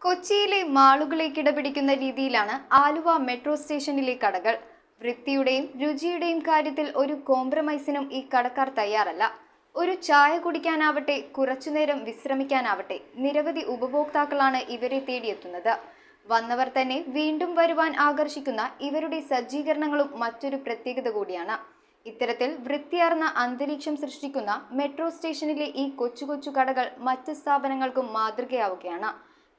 കൊച്ചിയിലെ മാളുകളെ കിടപിടിക്കുന്ന രീതിയിലാണ് ആലുവ മെട്രോ സ്റ്റേഷനിലെ കടകൾ. വൃത്തിയുടെയും രുചിയുടെയും കാര്യത്തിൽ ഒരു കോംപ്രമൈസിനും ഈ കടക്കാർ തയ്യാറല്ല. ഒരു ചായ കുടിക്കാനാവട്ടെ, കുറച്ചുനേരം വിശ്രമിക്കാനാവട്ടെ, നിരവധി ഉപഭോക്താക്കളാണ് ഇവരെ തേടിയെത്തുന്നത്. വന്നവർ തന്നെ വീണ്ടും വരുവാൻ ആകർഷിക്കുന്ന ഇവരുടെ സജ്ജീകരണങ്ങളും മറ്റൊരു പ്രത്യേകത കൂടിയാണ്. ഇത്തരത്തിൽ വൃത്തിയാർന്ന അന്തരീക്ഷം സൃഷ്ടിക്കുന്ന മെട്രോ സ്റ്റേഷനിലെ ഈ കൊച്ചു കടകൾ മറ്റ് സ്ഥാപനങ്ങൾക്കും മാതൃകയാവുകയാണ്.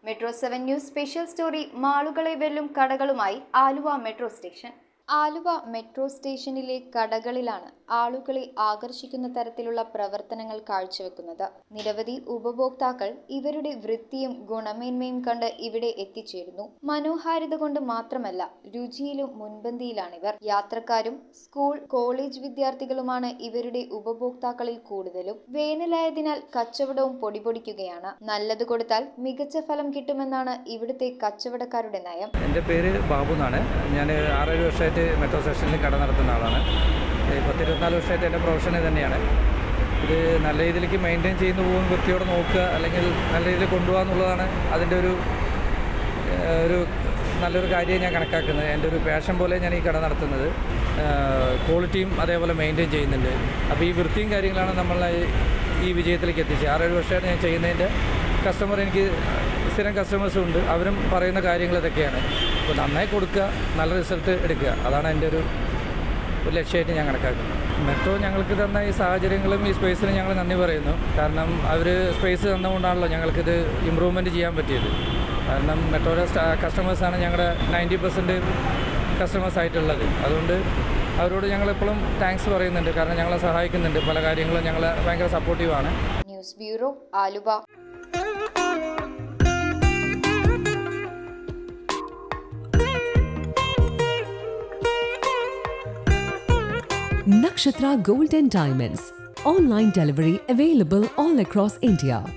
മെട്രോ 7 ന്യൂസ് സ്പെഷ്യൽ സ്റ്റോറി മാളുകളെ വെല്ലും കടകളുമായി Aluva metro station. Aluva metro സ്റ്റേഷനിലെ കടകളിലാണ് ആളുകളെ ആകർഷിക്കുന്ന തരത്തിലുള്ള പ്രവർത്തനങ്ങൾ കാഴ്ചവെക്കുന്നത്. നിരവധി ഉപഭോക്താക്കൾ ഇവരുടെ വൃത്തിയും ഗുണമേന്മയും കണ്ട് ഇവിടെ എത്തിച്ചേരുന്നു. മനോഹാരിത കൊണ്ട് മാത്രമല്ല, രുചിയിലും മുൻപന്തിയിലാണിവർ. യാത്രക്കാരും സ്കൂൾ കോളേജ് വിദ്യാർത്ഥികളുമാണ് ഇവരുടെ ഉപഭോക്താക്കളിൽ കൂടുതലും. വേനലായതിനാൽ കച്ചവടവും പൊടിപൊടിക്കുകയാണ്. നല്ലത് കൊടുത്താൽ മികച്ച ഫലം കിട്ടുമെന്നാണ് ഇവിടുത്തെ കച്ചവടക്കാരുടെ നയം. എൻ്റെ പേര് ബാബു എന്നാണ്. ഞാൻ 6-7 വർഷമായിട്ട് മെട്രോ സ്റ്റേഷനിൽ കട നടത്തുന്ന ആളാണ്. 10-24 വർഷമായിട്ട് എൻ്റെ പ്രൊഫഷന് തന്നെയാണ്. ഇത് നല്ല രീതിയിലേക്ക് മെയിൻറ്റെയിൻ ചെയ്യുന്ന പോകും, വൃത്തിയോടെ നോക്കുക, അല്ലെങ്കിൽ നല്ല രീതിയിൽ കൊണ്ടുപോകുക എന്നുള്ളതാണ് അതിൻ്റെ ഒരു നല്ലൊരു കാര്യം ഞാൻ കണക്കാക്കുന്നത്. എൻ്റെ ഒരു പാഷൻ പോലെ ഞാൻ ഈ കട നടത്തുന്നത്. ക്വാളിറ്റിയും അതേപോലെ മെയിൻറ്റെയിൻ ചെയ്യുന്നുണ്ട്. അപ്പോൾ ഈ വൃത്തിയും കാര്യങ്ങളാണ് നമ്മളെ ഈ വിജയത്തിലേക്ക് എത്തിച്ചത്. 6-7 വർഷമായിട്ട് ഞാൻ ചെയ്യുന്നതിൻ്റെ കസ്റ്റമർ, എനിക്ക് സ്ഥിരം കസ്റ്റമേഴ്സും ഉണ്ട്. അവരും പറയുന്ന കാര്യങ്ങൾ ഇതൊക്കെയാണ്. അപ്പോൾ നന്നായി കൊടുക്കുക, നല്ല റിസൾട്ട് എടുക്കുക, അതാണ് എൻ്റെ ഒരു ലക്ഷ്യമായിട്ട് ഞാൻ കണക്കാക്കുന്നത്. മെട്രോ ഞങ്ങൾക്ക് തന്ന ഈ സാഹചര്യങ്ങളും ഈ സ്പേസിന് ഞങ്ങൾ നന്ദി പറയുന്നു. കാരണം അവർ സ്പേസ് തന്നുകൊണ്ടാണല്ലോ ഞങ്ങൾക്കിത് ഇമ്പ്രൂവ്മെൻറ്റ് ചെയ്യാൻ പറ്റിയത്. കാരണം മെട്രോയുടെ കസ്റ്റമേഴ്സാണ് ഞങ്ങളുടെ 90% കസ്റ്റമേഴ്സായിട്ടുള്ളത്. അതുകൊണ്ട് അവരോട് ഞങ്ങളെപ്പോഴും താങ്ക്സ് പറയുന്നുണ്ട്. കാരണം ഞങ്ങളെ സഹായിക്കുന്നുണ്ട്, പല കാര്യങ്ങളും ഞങ്ങളെ ഭയങ്കര സപ്പോർട്ടീവാണ്. News bureau, Aluva. Nakshatra Gold and Diamonds. Online delivery available all across India.